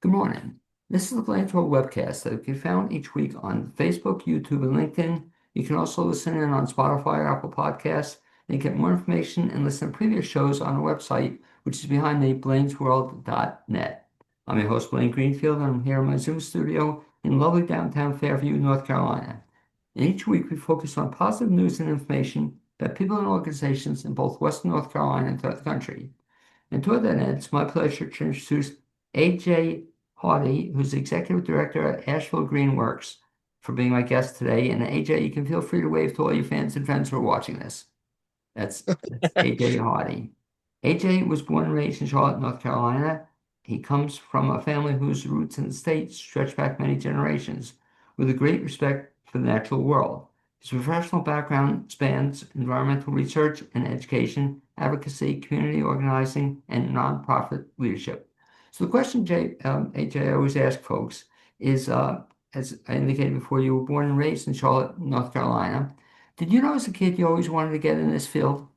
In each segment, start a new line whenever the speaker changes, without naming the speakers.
Good morning. This is the Planetary webcast that can be found each week on Facebook, YouTube, and LinkedIn. You can also listen in on Spotify or Apple Podcasts, and get more information and listen to previous shows on our website, which is behind the blainsworld.net. I'm your host, Blaine Greenfield, and I'm here in my Zoom studio in lovely downtown Fairview, North Carolina. And each week we focus on positive news and information about people and organizations in both Western North Carolina and throughout the country. And toward that end, it's my pleasure to introduce AJ Hardie, who's the Executive Director at Asheville Greenworks, for being my guest today. And AJ, you can feel free to wave to all your fans and friends who are watching this. That's AJ Hardie. AJ was born and raised in Charlotte, North Carolina. He comes from a family whose roots in the state stretch back many generations, with a great respect for the natural world. His professional background spans environmental research and education, advocacy, community organizing, and nonprofit leadership. So the question, AJ, I always ask folks is, as I indicated before, you were born and raised in Charlotte, North Carolina. Did you know as a kid you always wanted to get in this field?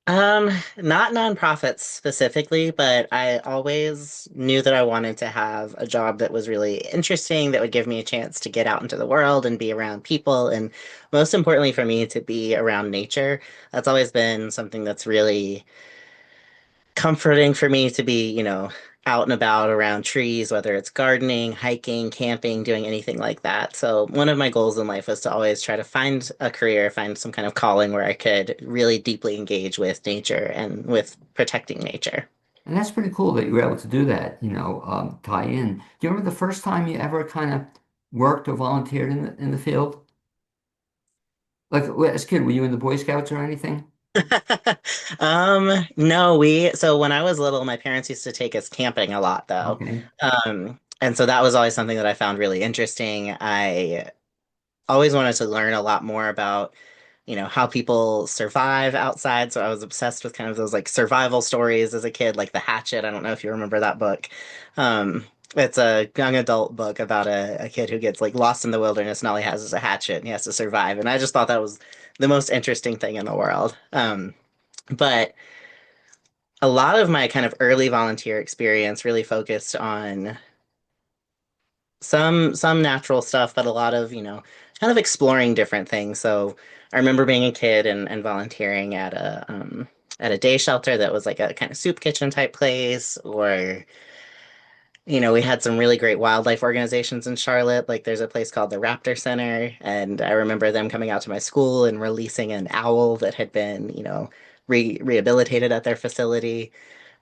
Not nonprofits specifically, but I always knew that I wanted to have a job that was really interesting, that would give me a chance to get out into the world and be around people, and most importantly for me, to be around nature. That's always been something that's really comforting for me to be, out and about around trees, whether it's gardening, hiking, camping, doing anything like that. So one of my goals in life was to always try to find a career, find some kind of calling where I could really deeply engage with nature and with protecting nature.
And that's pretty cool that you were able to do that, tie in. Do you remember the first time you ever kind of worked or volunteered in the field? Like as a kid, were you in the Boy Scouts or anything?
No, so when I was little, my parents used to take us camping a lot though.
Okay.
And so that was always something that I found really interesting. I always wanted to learn a lot more about how people survive outside. So I was obsessed with kind of those like survival stories as a kid, like The Hatchet. I don't know if you remember that book. Um, it's a young adult book about a kid who gets like lost in the wilderness and all he has is a hatchet and he has to survive. And I just thought that was the most interesting thing in the world. But a lot of my kind of early volunteer experience really focused on some natural stuff, but a lot of, kind of exploring different things. So I remember being a kid and volunteering at a day shelter that was like a kind of soup kitchen type place, or we had some really great wildlife organizations in Charlotte. Like there's a place called the Raptor Center, and I remember them coming out to my school and releasing an owl that had been, rehabilitated at their facility.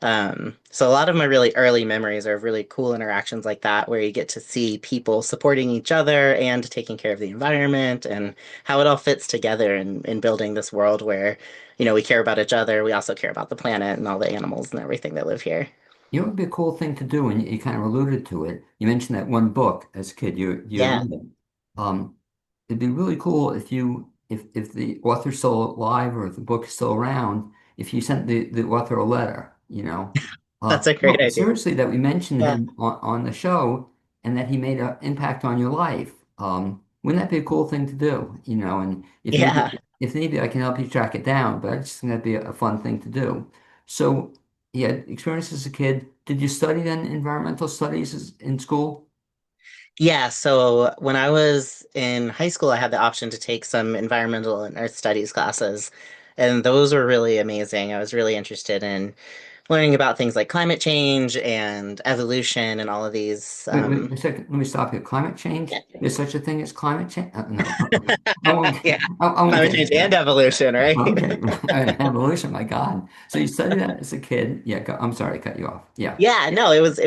So a lot of my really early memories are of really cool interactions like that, where you get to see people supporting each other and taking care of the environment and how it all fits together in building this world where, we care about each other. We also care about the planet and all the animals and everything that live here.
You know, it would be a cool thing to do, and you kind of alluded to it. You mentioned that one book as a kid you had
Yeah.
read it. It'd be really cool if the author's still alive or if the book is still around, if you sent the author a letter, you know.
That's a
No,
great
but
idea.
seriously, that we mentioned
Yeah.
him on the show and that he made an impact on your life. Wouldn't that be a cool thing to do? And
Yeah.
if needed, I can help you track it down, but I just think that'd be a fun thing to do. So, yeah, experience as a kid. Did you study then environmental studies in school?
Yeah, so when I was in high school, I had the option to take some environmental and earth studies classes, and those were really amazing. I was really interested in learning about things like climate change and evolution and all of these.
Wait a second. Let me stop you. Climate change? There's such a thing as climate change? No, I won't.
Yeah,
I won't
climate
get
change
into
and
that.
evolution, right?
Okay, evolution. My God. So you studied that as a kid? Yeah. I'm sorry to cut you off. Yeah.
Yeah, no, it was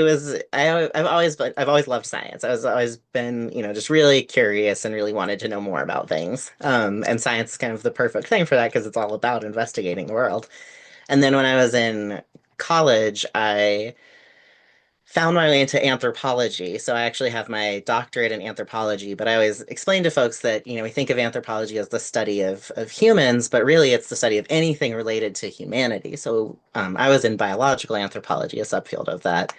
I've always loved science. I was always been, just really curious and really wanted to know more about things. And science is kind of the perfect thing for that because it's all about investigating the world. And then when I was in college, I found my way into anthropology. So I actually have my doctorate in anthropology, but I always explain to folks that, we think of anthropology as the study of humans, but really it's the study of anything related to humanity. So I was in biological anthropology, a subfield of that,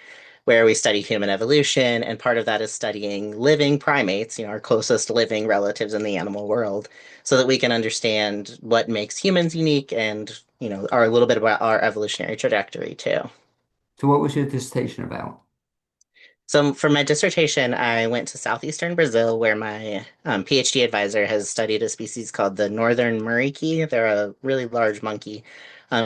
where we study human evolution, and part of that is studying living primates, our closest living relatives in the animal world, so that we can understand what makes humans unique and, are a little bit about our evolutionary trajectory too.
So what was your dissertation about?
So for my dissertation, I went to southeastern Brazil, where my PhD advisor has studied a species called the northern muriqui. They're a really large monkey.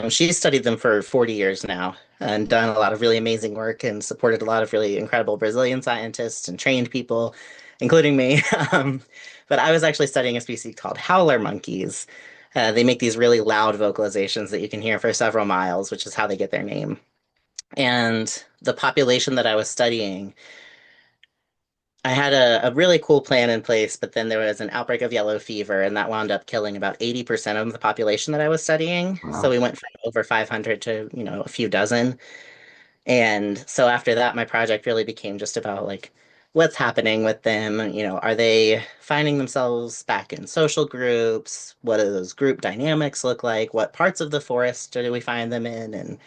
She's studied them for 40 years now and done a lot of really amazing work and supported a lot of really incredible Brazilian scientists and trained people, including me. But I was actually studying a species called howler monkeys. They make these really loud vocalizations that you can hear for several miles, which is how they get their name. And the population that I was studying, I had a really cool plan in place, but then there was an outbreak of yellow fever, and that wound up killing about 80% of the population that I was studying. So
Wow.
we went from over 500 to, a few dozen. And so after that, my project really became just about like what's happening with them. Are they finding themselves back in social groups? What do those group dynamics look like? What parts of the forest do we find them in? And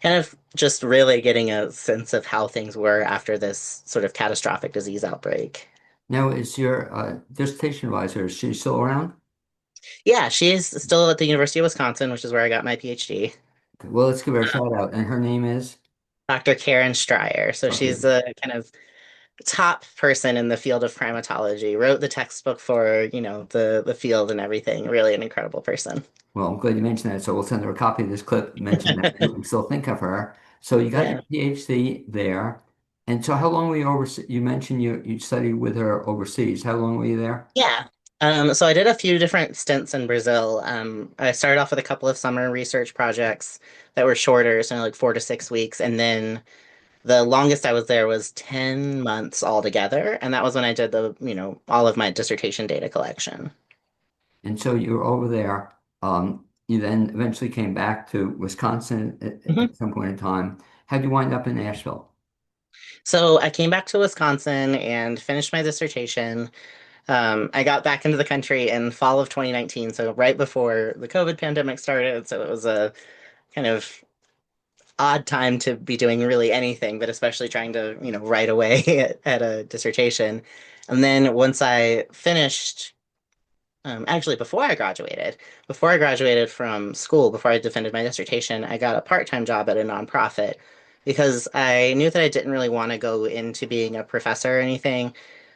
kind of just really getting a sense of how things were after this sort of catastrophic disease outbreak.
Now, is your dissertation advisor, is she still around?
Yeah, she's still at the University of Wisconsin, which is where I got my PhD.
Okay, well, let's give her a shout out. And her name is?
Dr. Karen Stryer. So
Okay.
she's a kind of top person in the field of primatology, wrote the textbook for, the field and everything. Really an incredible person.
Well, I'm glad you mentioned that. So we'll send her a copy of this clip, mention that you can still think of her. So you got your
Yeah.
PhD there. And so how long were you overseas? You mentioned you studied with her overseas. How long were you there?
Yeah. So I did a few different stints in Brazil. I started off with a couple of summer research projects that were shorter, so like 4 to 6 weeks, and then the longest I was there was 10 months altogether, and that was when I did all of my dissertation data collection.
And so you were over there. You then eventually came back to Wisconsin
Mhm.
at some point in time. How'd you wind up in Asheville?
So I came back to Wisconsin and finished my dissertation. I got back into the country in fall of 2019, so right before the COVID pandemic started. So it was a kind of odd time to be doing really anything, but especially trying to, write away at a dissertation. And then once I finished, actually before I graduated from school, before I defended my dissertation, I got a part-time job at a nonprofit because I knew that I didn't really want to go into being a professor or anything.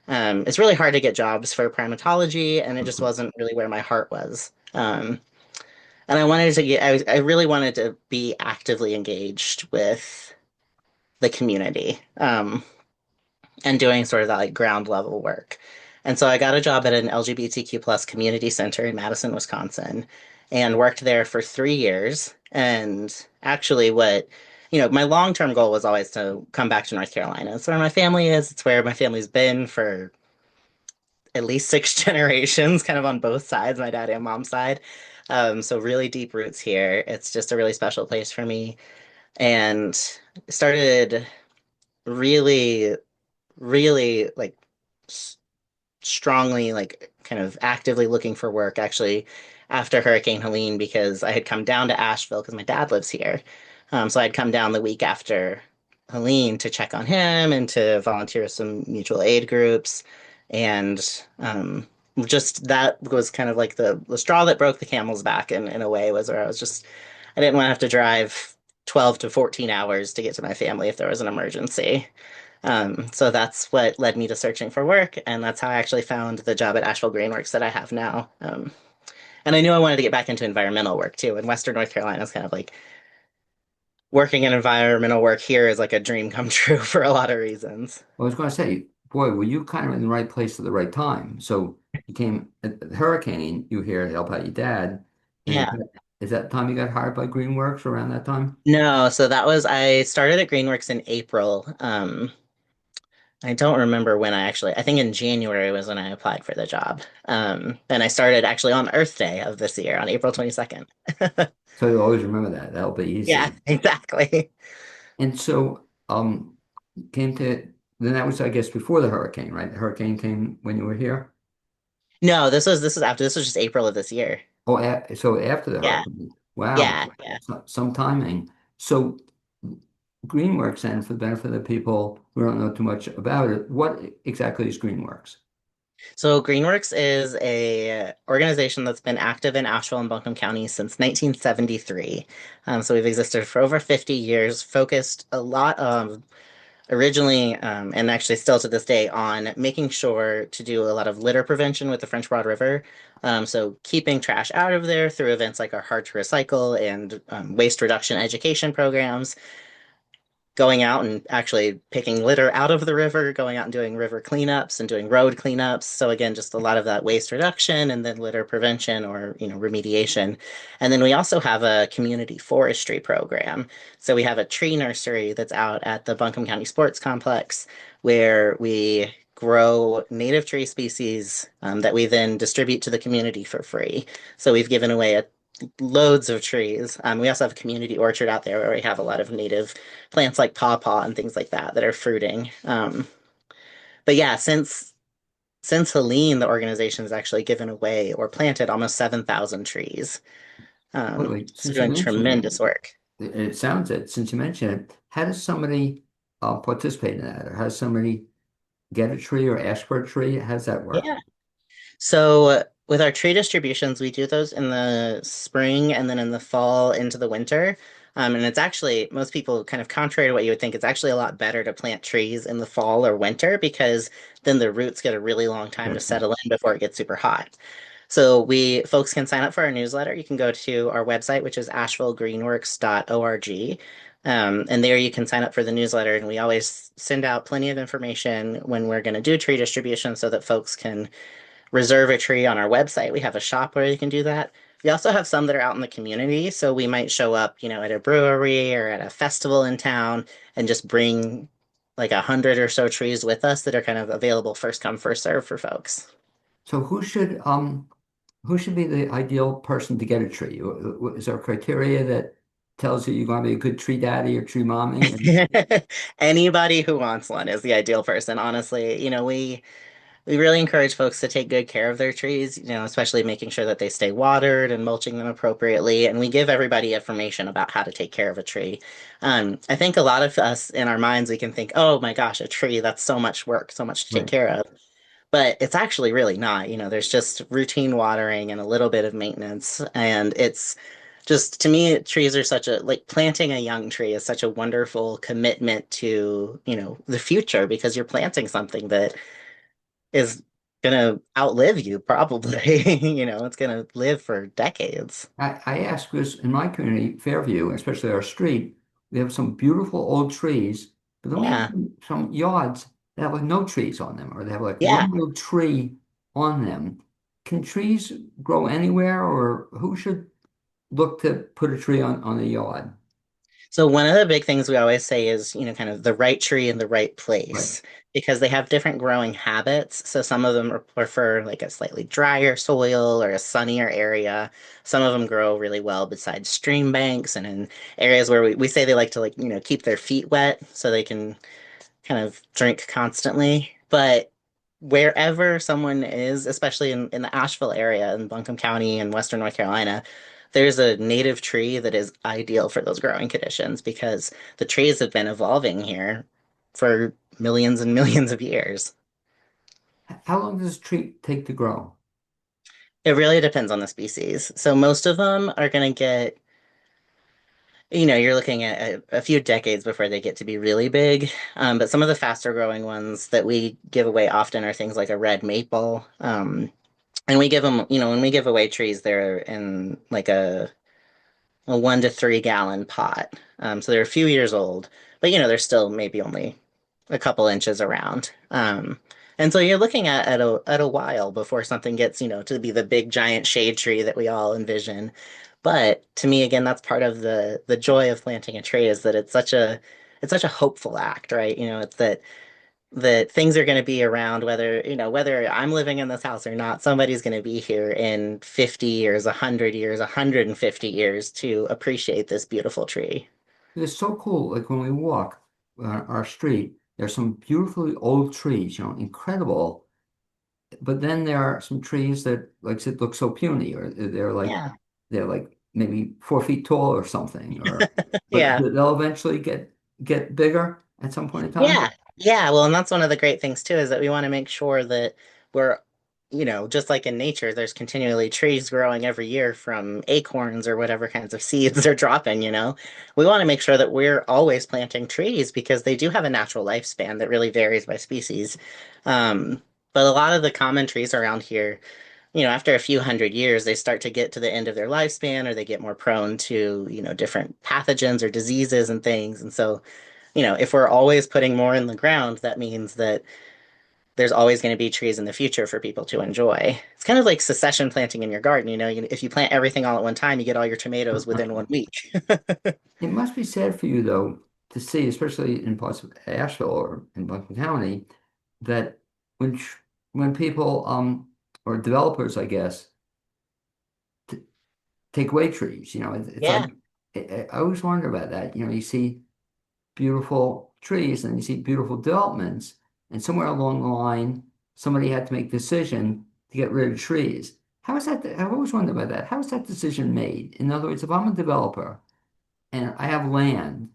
It's really hard to get jobs for primatology, and it just
Mhm.
wasn't really where my heart was. And I really wanted to be actively engaged with the community, and doing sort of that like ground level work. And so I got a job at an LGBTQ plus community center in Madison, Wisconsin, and worked there for 3 years. And actually, my long term goal was always to come back to North Carolina. It's where my family is. It's where my family's been for at least six generations, kind of on both sides, my dad and mom's side. So really deep roots here. It's just a really special place for me. And started really, really like strongly, like kind of actively looking for work actually after Hurricane Helene, because I had come down to Asheville because my dad lives here. So I'd come down the week after Helene to check on him and to volunteer with some mutual aid groups. And just that was kind of like the straw that broke the camel's back in a way, was where I didn't want to have to drive 12 to 14 hours to get to my family if there was an emergency. So that's what led me to searching for work, and that's how I actually found the job at Asheville Greenworks that I have now. And I knew I wanted to get back into environmental work too. And Western North Carolina is kind of like working in environmental work here is like a dream come true for a lot of reasons.
I was going to say, boy, were you kind of in the right place at the right time? So you came at the hurricane, you were here to help out your dad. And
Yeah.
is that time you got hired by Greenworks around that time?
No, so I started at Greenworks in April. I don't remember when I think in January was when I applied for the job. And I started actually on Earth Day of this year on April 22nd.
So you always remember that. That'll be
Yeah,
easy.
exactly.
And so came to then that was I guess before the hurricane, right? The hurricane came when you were here.
No, this was just April of this year.
Oh, so after the
Yeah,
hurricane. Wow,
yeah, yeah.
some timing. So Greenworks, and for the benefit of the people who don't know too much about it, what exactly is Greenworks?
So Greenworks is a organization that's been active in Asheville and Buncombe County since 1973. So we've existed for over 50 years, focused a lot originally, and actually still to this day, on making sure to do a lot of litter prevention with the French Broad River. So keeping trash out of there through events like our Hard to Recycle and waste reduction education programs, going out and actually picking litter out of the river, going out and doing river cleanups and doing road cleanups. So again, just a lot of that waste reduction and then litter prevention or, remediation. And then we also have a community forestry program. So we have a tree nursery that's out at the Buncombe County Sports Complex where we grow native tree species that we then distribute to the community for free. So we've given away loads of trees. We also have a community orchard out there where we have a lot of native plants like pawpaw and things like that that are fruiting. But yeah, since Helene, the organization has actually given away or planted almost 7,000 trees.
Wait,
It's
since you
doing
mentioned
tremendous work.
it sounds it, since you mentioned it, how does somebody participate in that? Or how does somebody get a tree or ask for a tree? How does that work?
Yeah. So with our tree distributions, we do those in the spring and then in the fall into the winter. And it's actually, most people kind of contrary to what you would think, it's actually a lot better to plant trees in the fall or winter because then the roots get a really long time to
Gotcha.
settle in before it gets super hot. So we folks can sign up for our newsletter. You can go to our website, which is ashevillegreenworks.org. And there you can sign up for the newsletter. And we always send out plenty of information when we're going to do tree distribution so that folks can reserve a tree on our website. We have a shop where you can do that. We also have some that are out in the community. So we might show up, at a brewery or at a festival in town and just bring like 100 or so trees with us that are kind of available first come, first serve for folks.
So who should be the ideal person to get a tree? Is there a criteria that tells you you're going to be a good tree daddy or tree mommy? And
Anybody who wants one is the ideal person, honestly. We really encourage folks to take good care of their trees, especially making sure that they stay watered and mulching them appropriately. And we give everybody information about how to take care of a tree. I think a lot of us in our minds, we can think, oh my gosh, a tree, that's so much work, so much to take
right.
care of. But it's actually really not. There's just routine watering and a little bit of maintenance. And it's just, to me, trees are like planting a young tree is such a wonderful commitment to, the future because you're planting something that is gonna outlive you probably. It's gonna live for decades.
I ask because in my community, Fairview, especially our street, we have some beautiful old trees, but then we have
Yeah.
some yards that have like no trees on them, or they have like
Yeah.
one little tree on them. Can trees grow anywhere, or who should look to put a tree on a yard?
So one of the big things we always say is, kind of the right tree in the right
Right.
place because they have different growing habits. So some of them prefer like a slightly drier soil or a sunnier area. Some of them grow really well beside stream banks and in areas where we say they like to like, keep their feet wet so they can kind of drink constantly. But wherever someone is, especially in the Asheville area in Buncombe County and Western North Carolina, there's a native tree that is ideal for those growing conditions because the trees have been evolving here for millions and millions of years.
How long does a tree take to grow?
It really depends on the species. So most of them are going to get, you're looking at a few decades before they get to be really big. But some of the faster growing ones that we give away often are things like a red maple. And we give them, when we give away trees, they're in like a 1 to 3 gallon pot. So they're a few years old, but they're still maybe only a couple inches around. And so you're looking at a while before something gets, to be the big giant shade tree that we all envision. But to me, again, that's part of the joy of planting a tree is that it's such a hopeful act, right? It's that things are going to be around whether I'm living in this house or not, somebody's going to be here in 50 years, 100 years, 150 years to appreciate this beautiful tree.
It's so cool. Like when we walk our street, there's some beautifully old trees, incredible. But then there are some trees that like said look so puny, or
Yeah.
they're like maybe 4 feet tall or something, or but
Yeah.
they'll eventually get bigger at some point in time.
Yeah. Yeah. Well, and that's one of the great things too, is that we want to make sure that we're, just like in nature, there's continually trees growing every year from acorns or whatever kinds of seeds they're dropping. We want to make sure that we're always planting trees because they do have a natural lifespan that really varies by species. Um, but a lot of the common trees around here, after a few hundred years, they start to get to the end of their lifespan or they get more prone to, different pathogens or diseases and things. And so, if we're always putting more in the ground, that means that there's always going to be trees in the future for people to enjoy. It's kind of like succession planting in your garden. If you plant everything all at one time, you get all your tomatoes within 1 week.
It must be sad for you, though, to see, especially in parts of Asheville or in Buncombe County, that when when people or developers, I guess, t take away trees, it's like
Yeah.
I always wonder about that. You see beautiful trees and you see beautiful developments, and somewhere along the line, somebody had to make a decision to get rid of trees. How is that? I've always wondered about that. How is that decision made? In other words, if I'm a developer and I have land.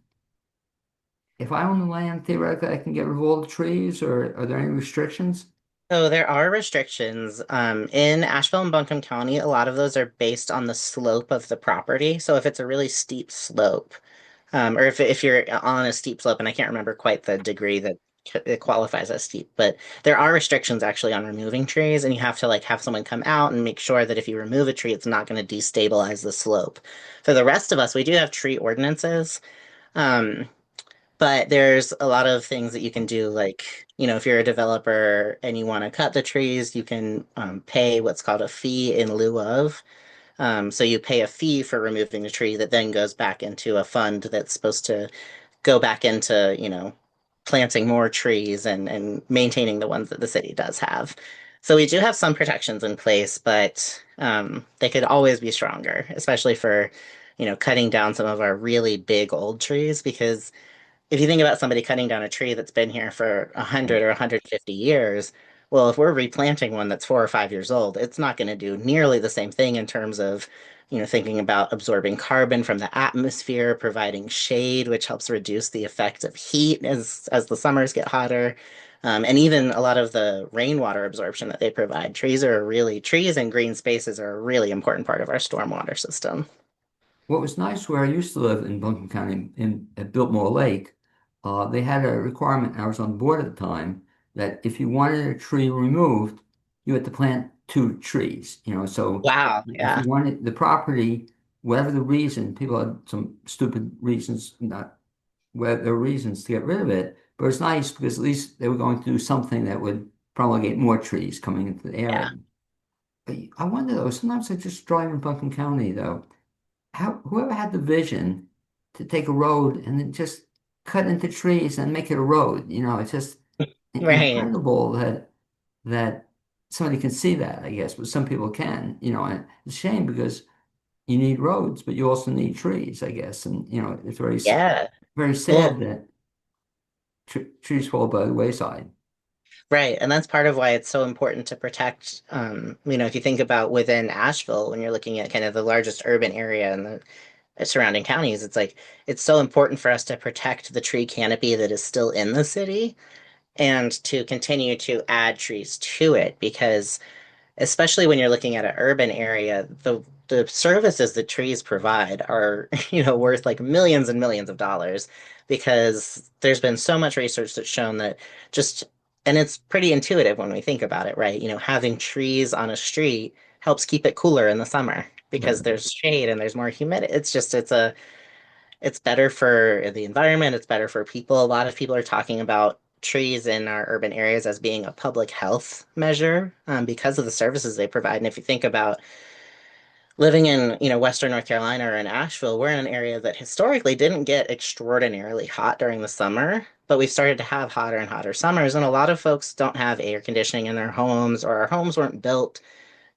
If I own the land, theoretically, I can get rid of all the trees, or are there any restrictions?
So there are restrictions. In Asheville and Buncombe County, a lot of those are based on the slope of the property. So if it's a really steep slope, or if you're on a steep slope, and I can't remember quite the degree that it qualifies as steep, but there are restrictions actually on removing trees, and you have to like have someone come out and make sure that if you remove a tree, it's not going to destabilize the slope. For the rest of us, we do have tree ordinances. Um, but there's a lot of things that you can do, like, if you're a developer and you want to cut the trees, you can pay what's called a fee in lieu of. So you pay a fee for removing the tree that then goes back into a fund that's supposed to go back into, planting more trees and maintaining the ones that the city does have. So we do have some protections in place, but they could always be stronger, especially for, cutting down some of our really big old trees, because if you think about somebody cutting down a tree that's been here for
Yeah.
100 or 150 years, well, if we're replanting one that's 4 or 5 years old, it's not going to do nearly the same thing in terms of, thinking about absorbing carbon from the atmosphere, providing shade, which helps reduce the effect of heat as the summers get hotter, and even a lot of the rainwater absorption that they provide. Trees and green spaces are a really important part of our stormwater system.
What was nice where I used to live in Buncombe County at Biltmore Lake, they had a requirement, and I was on board at the time, that if you wanted a tree removed, you had to plant two trees. So
Wow.
if
Yeah.
you wanted the property, whatever the reason, people had some stupid reasons, not whether there were reasons to get rid of it, but it's nice because at least they were going to do something that would promulgate more trees coming into the area.
Yeah.
But I wonder though, sometimes I just drive in Buncombe County though, whoever had the vision to take a road and then just cut into trees and make it a road, it's just
Right.
incredible that somebody can see that, I guess, but some people can, and it's a shame because you need roads, but you also need trees, I guess, and it's
Yeah.
very
Well,
sad that trees fall by the wayside.
right. And that's part of why it's so important to protect. If you think about within Asheville, when you're looking at kind of the largest urban area and the surrounding counties, it's like it's so important for us to protect the tree canopy that is still in the city and to continue to add trees to it because especially when you're looking at an urban area, the services that trees provide are, worth like millions and millions of dollars because there's been so much research that's shown that just, and it's pretty intuitive when we think about it, right? Having trees on a street helps keep it cooler in the summer because
Right.
there's shade and there's more humidity. It's better for the environment, it's better for people. A lot of people are talking about trees in our urban areas as being a public health measure because of the services they provide. And if you think about living in, Western North Carolina or in Asheville, we're in an area that historically didn't get extraordinarily hot during the summer, but we've started to have hotter and hotter summers. And a lot of folks don't have air conditioning in their homes, or our homes weren't built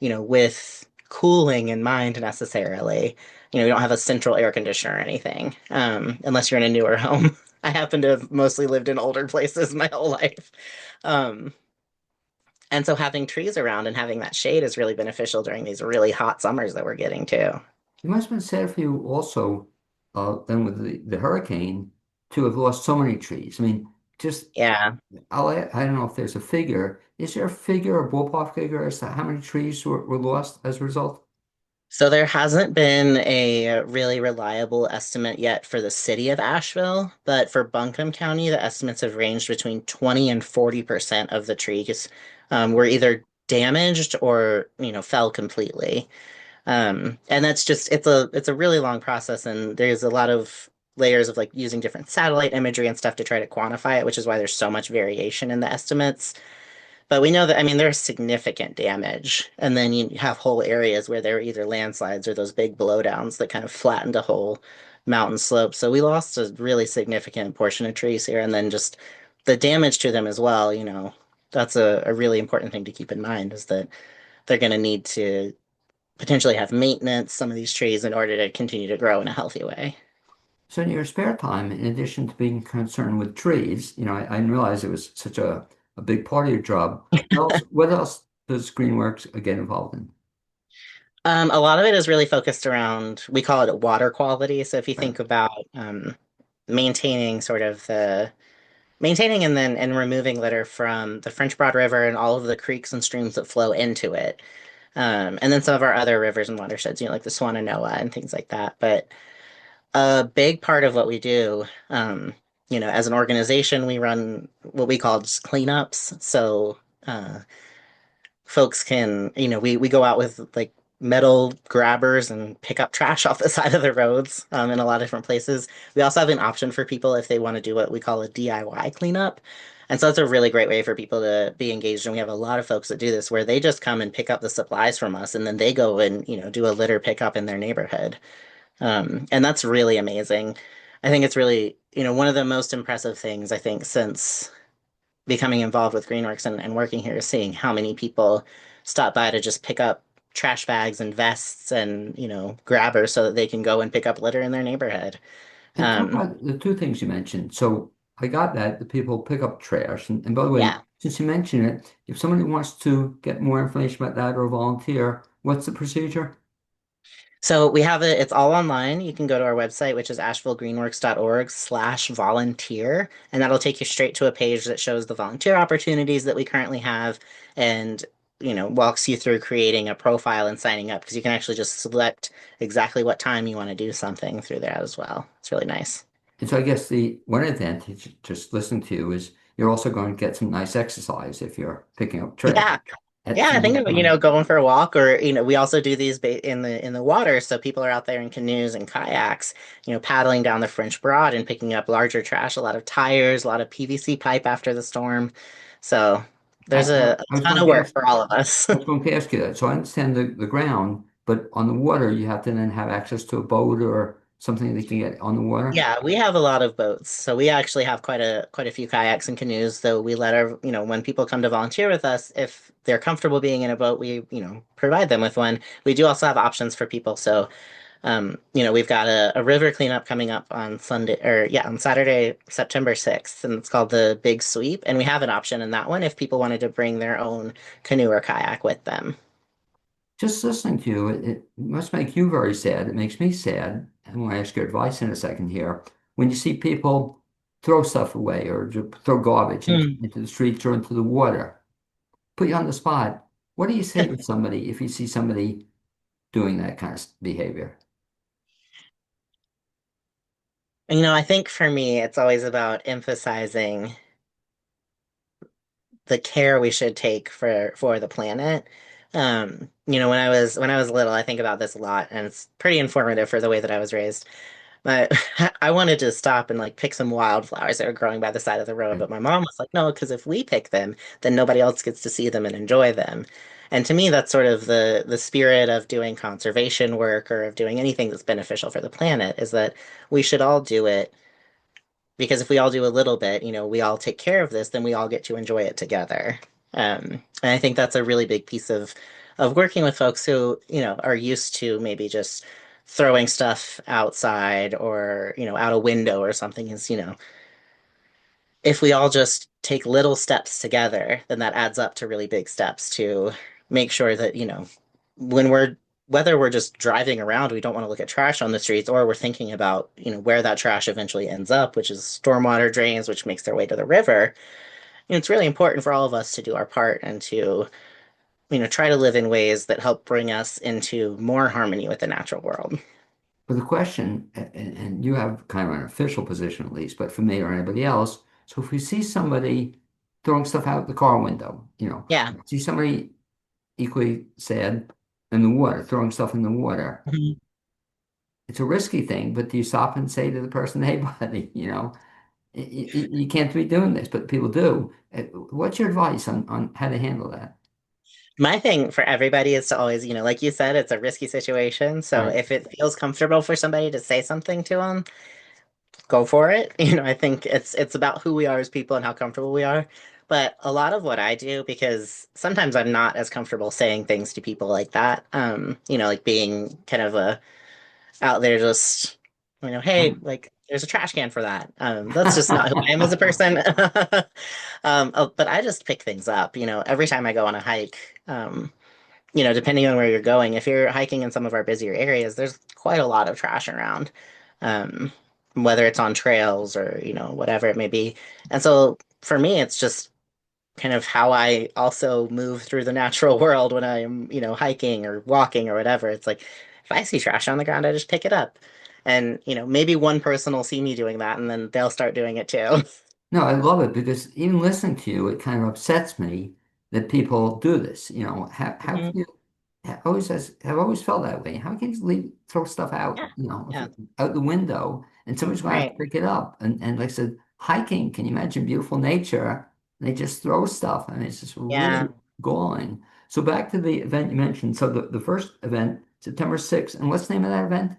with cooling in mind necessarily. We don't have a central air conditioner or anything, unless you're in a newer home. I happen to have mostly lived in older places my whole life. Um, and so having trees around and having that shade is really beneficial during these really hot summers that we're getting too.
It must have been sad for you also, then with the hurricane, to have lost so many trees. I mean, Just,
Yeah.
I don't know if there's a figure. Is there a figure, a ballpark figure as to how many trees were lost as a result?
So there hasn't been a really reliable estimate yet for the city of Asheville, but for Buncombe County, the estimates have ranged between 20 and 40% of the trees were either damaged or, fell completely. And that's just it's a really long process, and there's a lot of layers of like using different satellite imagery and stuff to try to quantify it, which is why there's so much variation in the estimates. But we know that, I mean, there's significant damage. And then you have whole areas where there are either landslides or those big blowdowns that kind of flattened a whole mountain slope. So we lost a really significant portion of trees here. And then just the damage to them as well, that's a really important thing to keep in mind is that they're going to need to potentially have maintenance, some of these trees, in order to continue to grow in a healthy way.
So in your spare time, in addition to being concerned with trees, I didn't realize it was such a big part of your job. What else does Greenworks get involved in?
A lot of it is really focused around, we call it water quality. So if you
Right.
think about maintaining sort of the maintaining and removing litter from the French Broad River and all of the creeks and streams that flow into it. And then some of our other rivers and watersheds, like the Swananoa and things like that. But a big part of what we do, as an organization, we run what we call just cleanups. So folks can, we go out with like metal grabbers and pick up trash off the side of the roads in a lot of different places. We also have an option for people if they want to do what we call a DIY cleanup. And so it's a really great way for people to be engaged. And we have a lot of folks that do this where they just come and pick up the supplies from us and then they go and, do a litter pickup in their neighborhood. And that's really amazing. I think it's really, one of the most impressive things I think since becoming involved with Greenworks and working here is seeing how many people stop by to just pick up trash bags and vests and, grabbers so that they can go and pick up litter in their neighborhood.
And talk
Um,
about the two things you mentioned. So I got that the people pick up trash. And by the way,
yeah.
since you mentioned it, if somebody wants to get more information about that or volunteer, what's the procedure?
So we have it, it's all online. You can go to our website, which is ashevillegreenworks.org/volunteer, and that'll take you straight to a page that shows the volunteer opportunities that we currently have and, walks you through creating a profile and signing up because you can actually just select exactly what time you want to do something through there as well. It's really nice.
And so I guess the one advantage just listening to you is you're also going to get some nice exercise if you're picking up trash
Yeah.
at the
Yeah, I
same
think
time.
going for a walk or we also do these in the water, so people are out there in canoes and kayaks, paddling down the French Broad and picking up larger trash, a lot of tires, a lot of PVC pipe after the storm. So
I,
there's
I,
a
I was
ton
going
of
to
work
ask
for all of us.
I was going to ask you that. So I understand the ground, but on the water you have to then have access to a boat or something that can get on the water.
Yeah, we have a lot of boats. So we actually have quite a few kayaks and canoes, though we let our, when people come to volunteer with us, if they're comfortable being in a boat, we, provide them with one. We do also have options for people. So we've got a river cleanup coming up on Sunday, or yeah, on Saturday, September 6th, and it's called the Big Sweep. And we have an option in that one if people wanted to bring their own canoe or kayak with them.
Just listening to you, it must make you very sad. It makes me sad. I want to ask your advice in a second here. When you see people throw stuff away or throw garbage
Hmm.
into the streets or into the water, put you on the spot. What do you say to somebody if you see somebody doing that kind of behavior?
I think for me, it's always about emphasizing the care we should take for the planet. When I was little, I think about this a lot, and it's pretty informative for the way that I was raised. But I wanted to stop and like pick some wildflowers that were growing by the side of the road,
Right.
but my mom was like, "No, because if we pick them, then nobody else gets to see them and enjoy them." And to me, that's sort of the spirit of doing conservation work or of doing anything that's beneficial for the planet, is that we should all do it because if we all do a little bit, we all take care of this, then we all get to enjoy it together. And I think that's a really big piece of working with folks who, are used to maybe just throwing stuff outside or, out a window or something is, if we all just take little steps together, then that adds up to really big steps to make sure that, when we're whether we're just driving around, we don't want to look at trash on the streets, or we're thinking about, where that trash eventually ends up, which is stormwater drains, which makes their way to the river. It's really important for all of us to do our part and to, try to live in ways that help bring us into more harmony with the natural world.
But the question, and you have kind of an official position at least, but for me or anybody else, so if we see somebody throwing stuff out the car window,
Yeah.
see somebody equally sad in the water, throwing stuff in the water,
Mhm.
it's a risky thing, but do you stop and say to the person, hey, buddy, you can't be doing this, but people do. What's your advice on how to handle that?
My thing for everybody is to always, like you said, it's a risky situation. So
Right.
if it feels comfortable for somebody to say something to them, go for it. I think it's about who we are as people and how comfortable we are. But a lot of what I do, because sometimes I'm not as comfortable saying things to people like that, like being kind of a out there just, hey, like there's a trash can for that. That's just not who I am as a person. But I just pick things up, every time I go on a hike. Depending on where you're going, if you're hiking in some of our busier areas, there's quite a lot of trash around, um, whether it's on trails or, whatever it may be. And so for me, it's just kind of how I also move through the natural world when I'm, hiking or walking or whatever. It's like if I see trash on the ground, I just pick it up. And, maybe one person will see me doing that and then they'll start doing it too.
No, I love it because even listening to you, it kind of upsets me that people do this. How can
Mhm.
you have always felt that way? How can you throw stuff out,
Yeah. Yeah.
out the window and somebody's going to have to
Right.
pick it up? And like I said, hiking, can you imagine beautiful nature? They just throw stuff and it's just really
Yeah.
galling. So back to the event you mentioned. So the first event, September 6th, and what's the name of that event?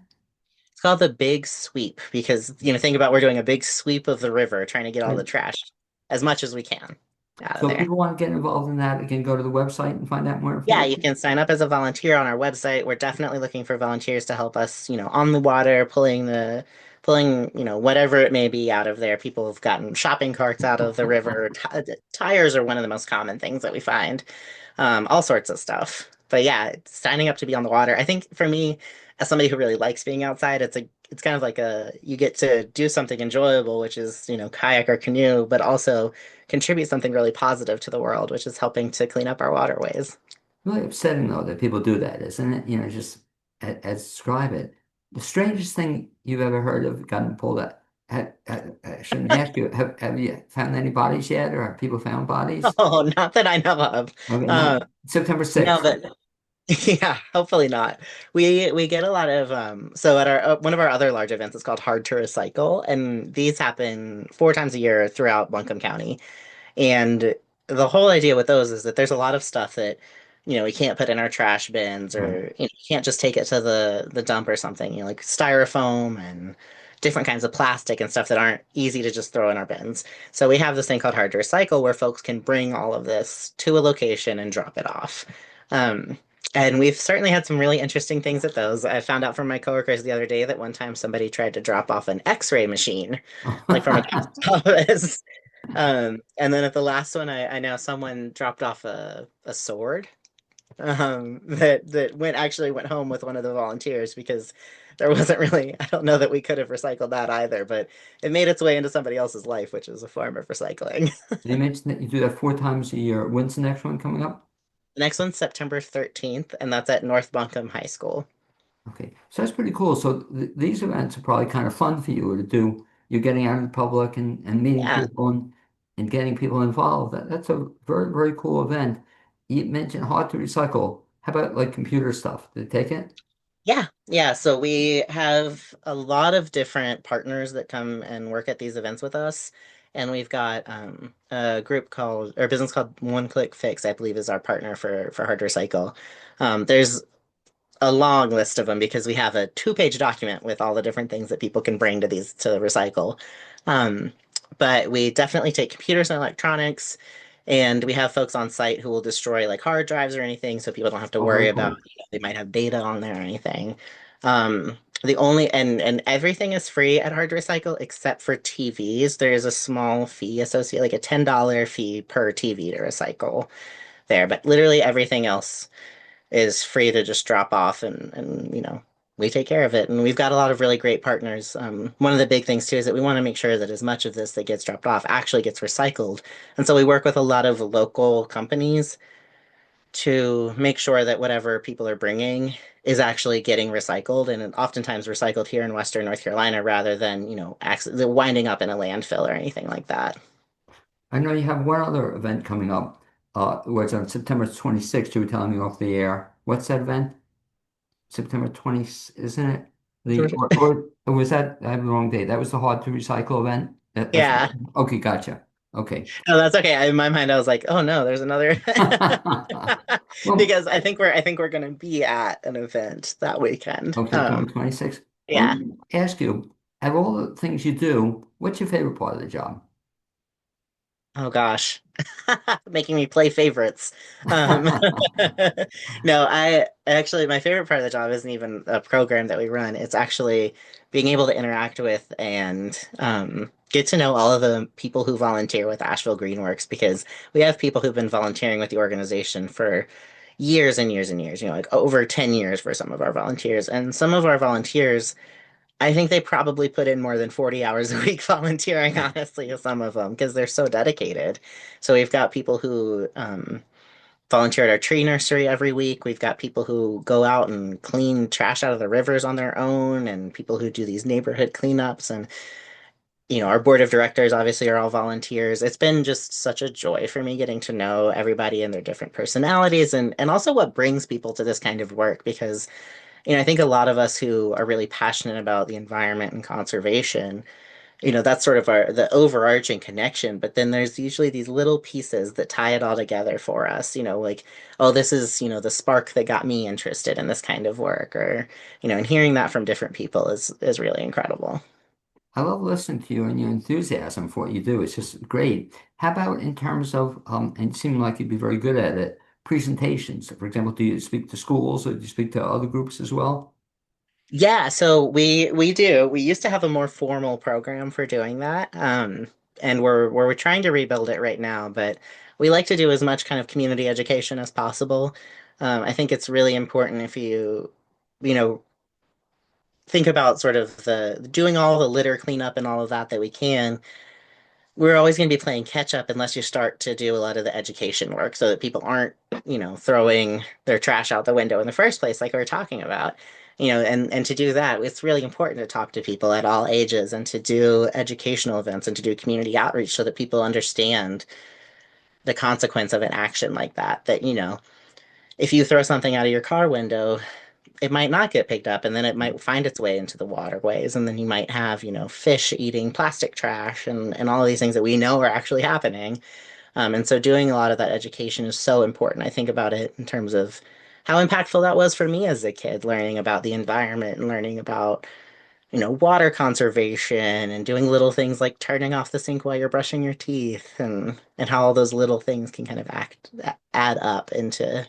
It's called the big sweep because, think about we're doing a big sweep of the river, trying to get all the
Right.
trash as much as we can out of
So if
there.
people want to get involved in that, they can go to the website and find out more
Yeah, you
information.
can sign up as a volunteer on our website. We're definitely looking for volunteers to help us, on the water, pulling, whatever it may be out of there. People have gotten shopping carts out of the river. Tires are one of the most common things that we find. All sorts of stuff. But yeah, signing up to be on the water. I think for me, as somebody who really likes being outside, it's kind of like you get to do something enjoyable, which is, kayak or canoe, but also contribute something really positive to the world, which is helping to clean up our waterways.
Really upsetting though that people do that, isn't it? Just as describe it. The strangest thing you've ever heard of gotten pulled out. I shouldn't ask you. Have you found any bodies yet, or have people found bodies?
Oh, not that I know of.
Okay,
Uh,
no. September
no,
6th.
but yeah, hopefully not. We get a lot of so at our one of our other large events is called Hard to Recycle, and these happen 4 times a year throughout Buncombe County. And the whole idea with those is that there's a lot of stuff that, we can't put in our trash bins
Right.
or you can't just take it to the dump or something, like styrofoam and different kinds of plastic and stuff that aren't easy to just throw in our bins. So we have this thing called Hard to Recycle where folks can bring all of this to a location and drop it off. Um, and we've certainly had some really interesting things at those. I found out from my coworkers the other day that one time somebody tried to drop off an X-ray machine, like from a doctor's office. And then at the last one, I know someone dropped off a sword that went home with one of the volunteers because there wasn't really, I don't know that we could have recycled that either, but it made its way into somebody else's life, which is a form of recycling.
You mentioned that you do that 4 times a year. When's the next one coming up?
The next one's September 13th, and that's at North Buncombe High School.
Okay, so that's pretty cool. So these events are probably kind of fun for you to do. You're getting out in the public and meeting
Yeah.
people and getting people involved. That's a very, very cool event. You mentioned hard to recycle. How about like computer stuff? Did they take it?
Yeah, yeah. So we have a lot of different partners that come and work at these events with us. And we've got a group called, or a business called One Click Fix, I believe is our partner for Hard to Recycle. There's a long list of them because we have a 2-page document with all the different things that people can bring to these to recycle. Um, but we definitely take computers and electronics, and we have folks on site who will destroy like hard drives or anything, so people don't have to
Oh,
worry
very
about,
cool.
they might have data on there or anything. The only and everything is free at Hard to Recycle except for TVs. There is a small fee associated, like a $10 fee per TV to recycle there, but literally everything else is free to just drop off and we take care of it. And we've got a lot of really great partners. One of the big things too is that we want to make sure that as much of this that gets dropped off actually gets recycled. And so we work with a lot of local companies to make sure that whatever people are bringing is actually getting recycled and oftentimes recycled here in Western North Carolina rather than, winding up in a landfill or anything like that.
I know you have one other event coming up. Where it's on September 26th. You were telling me off the air. What's that event? September 20th, isn't it? Or was that, I have the wrong date. That was the hard to recycle event. That's
Yeah.
okay, gotcha. Okay.
No, that's okay. In my mind, I was like, oh no, there's another
Well,
because I think we're gonna be at an event that weekend.
okay, September 26th. Let
Yeah.
me ask you, of all the things you do, what's your favorite part of the job?
Oh gosh, making me play favorites. Um, no, I actually my favorite part of the job isn't even a program that we run. It's actually being able to interact with and get to know all of the people who volunteer with Asheville Greenworks because we have people who've been volunteering with the organization for years and years and years. Like over 10 years for some of our volunteers, and some of our volunteers I think they probably put in more than 40 hours a week volunteering, honestly, some of them, because they're so dedicated. So we've got people who volunteer at our tree nursery every week. We've got people who go out and clean trash out of the rivers on their own, and people who do these neighborhood cleanups. And, our board of directors obviously are all volunteers. It's been just such a joy for me getting to know everybody and their different personalities and also what brings people to this kind of work because I think a lot of us who are really passionate about the environment and conservation, that's sort of the overarching connection. But then there's usually these little pieces that tie it all together for us, like, oh, this is, the spark that got me interested in this kind of work, or, and hearing that from different people is really incredible.
I love listening to you and your enthusiasm for what you do. It's just great. How about in terms of, and it seemed like you'd be very good at it, presentations? For example, do you speak to schools or do you speak to other groups as well?
Yeah, so we do. We used to have a more formal program for doing that. And we're trying to rebuild it right now, but we like to do as much kind of community education as possible. I think it's really important if you know, think about sort of the doing all the litter cleanup and all of that we can. We're always going to be playing catch up unless you start to do a lot of the education work so that people aren't, throwing their trash out the window in the first place, like we were talking about. And to do that, it's really important to talk to people at all ages and to do educational events and to do community outreach so that people understand the consequence of an action like that. That, if you throw something out of your car window, it might not get picked up and then it might find its way into the waterways and then you might have fish eating plastic trash and all of these things that we know are actually happening, and so doing a lot of that education is so important. I think about it in terms of how impactful that was for me as a kid, learning about the environment and learning about water conservation and doing little things like turning off the sink while you're brushing your teeth and how all those little things can kind of add up into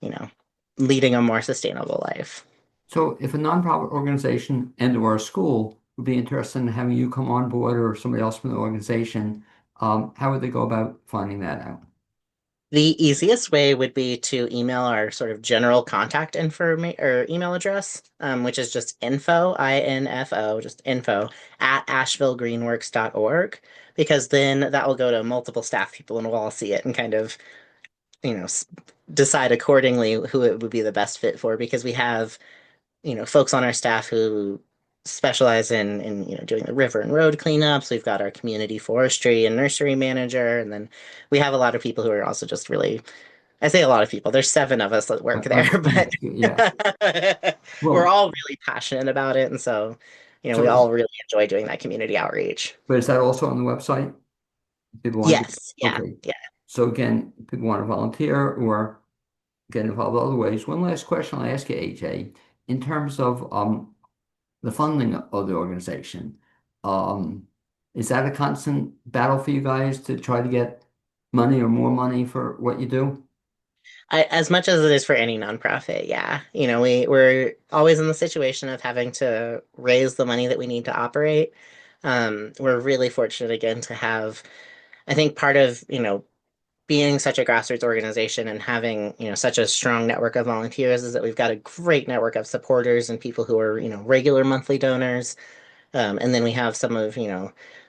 you know leading a more sustainable life.
So if a nonprofit organization and or a school would be interested in having you come on board or somebody else from the organization, how would they go about finding that out?
The easiest way would be to email our sort of general contact information or email address, which is just info, just info at ashevillegreenworks.org, because then that will go to multiple staff people and we'll all see it and kind of, you know, s- decide accordingly who it would be the best fit for because we have folks on our staff who specialize in doing the river and road cleanups. We've got our community forestry and nursery manager, and then we have a lot of people who are also just really, I say a lot of people, there's seven of us that work there, but
Yeah.
we're
Well,
all really passionate about it. And so, we
so
all really enjoy doing that community outreach.
but is that also on the website? People want to,
Yes. Yeah.
okay.
Yeah.
So again, people want to volunteer or get involved other ways. One last question I'll ask you, AJ. In terms of the funding of the organization, um, is that a constant battle for you guys to try to get money or more money for what you do?
As much as it is for any nonprofit, yeah. We're always in the situation of having to raise the money that we need to operate. We're really fortunate again to have, I think part of, being such a grassroots organization and having, such a strong network of volunteers is that we've got a great network of supporters and people who are, regular monthly donors. And then we have some of,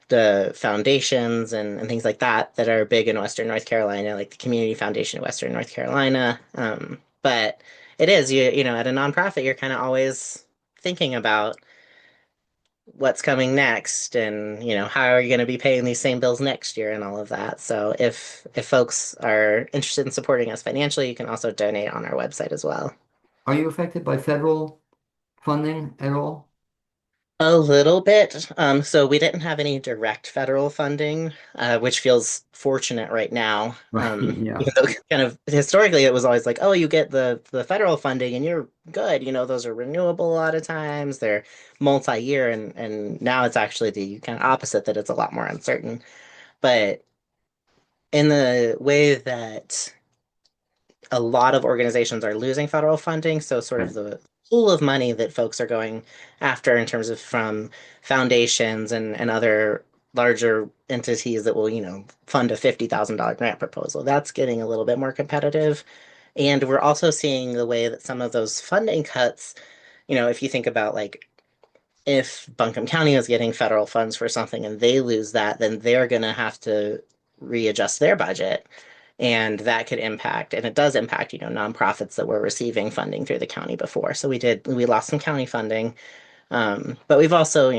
the foundations and things like that that are big in Western North Carolina, like the Community Foundation of Western North Carolina. But it is, at a nonprofit, you're kind of always thinking about what's coming next and how are you going to be paying these same bills next year and all of that. So if folks are interested in supporting us financially, you can also donate on our website as well.
Are you affected by federal funding at all?
A little bit. So we didn't have any direct federal funding, which feels fortunate right now.
Right. Yeah.
Kind of historically, it was always like, oh, you get the federal funding and you're good. Those are renewable a lot of times. They're multi-year, and now it's actually the kind of opposite that it's a lot more uncertain. But in the way that a lot of organizations are losing federal funding. So, sort of
Right.
the pool of money that folks are going after in terms of from foundations and other larger entities that will, fund a $50,000 grant proposal. That's getting a little bit more competitive. And we're also seeing the way that some of those funding cuts, if you think about like if Buncombe County is getting federal funds for something and they lose that, then they're going to have to readjust their budget. And that could impact, and it does impact, nonprofits that were receiving funding through the county before. So we lost some county funding. But we've also,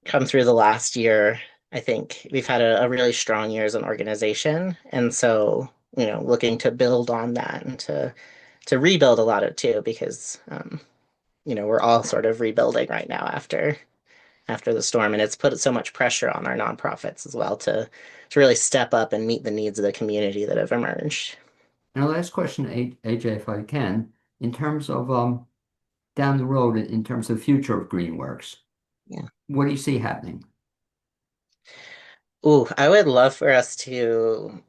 come through the last year. I think we've had a really strong year as an organization. And so, looking to build on that and to rebuild a lot of it too, because we're all sort of rebuilding right now after the storm, and it's put so much pressure on our nonprofits as well to really step up and meet the needs of the community that have emerged.
And our last question, AJ, if I can, in terms of down the road, in terms of future of Greenworks,
Yeah.
what do you see happening?
Ooh, I would love for us to,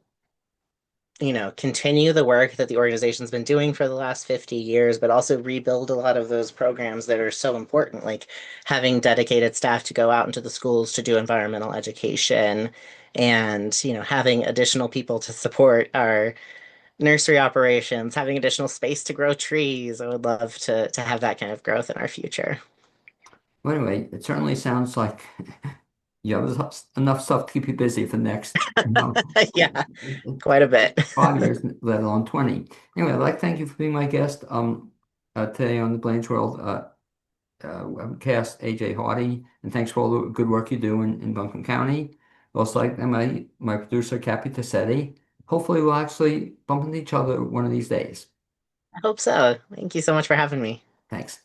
continue the work that the organization's been doing for the last 50 years, but also rebuild a lot of those programs that are so important, like having dedicated staff to go out into the schools to do environmental education and, having additional people to support our nursery operations, having additional space to grow trees. I would love to have that kind of growth in our future.
Well, anyway, it certainly sounds like you have enough stuff to keep you busy for the next,
Yeah, quite a bit.
5 years, let alone 20. Anyway, I'd like to thank you for being my guest today on the Blaine's World cast, AJ Hardie, and thanks for all the good work you do in Buncombe County. Also, like my producer, Cappy Tassetti. Hopefully, we'll actually bump into each other one of these days.
I hope so. Thank you so much for having me.
Thanks.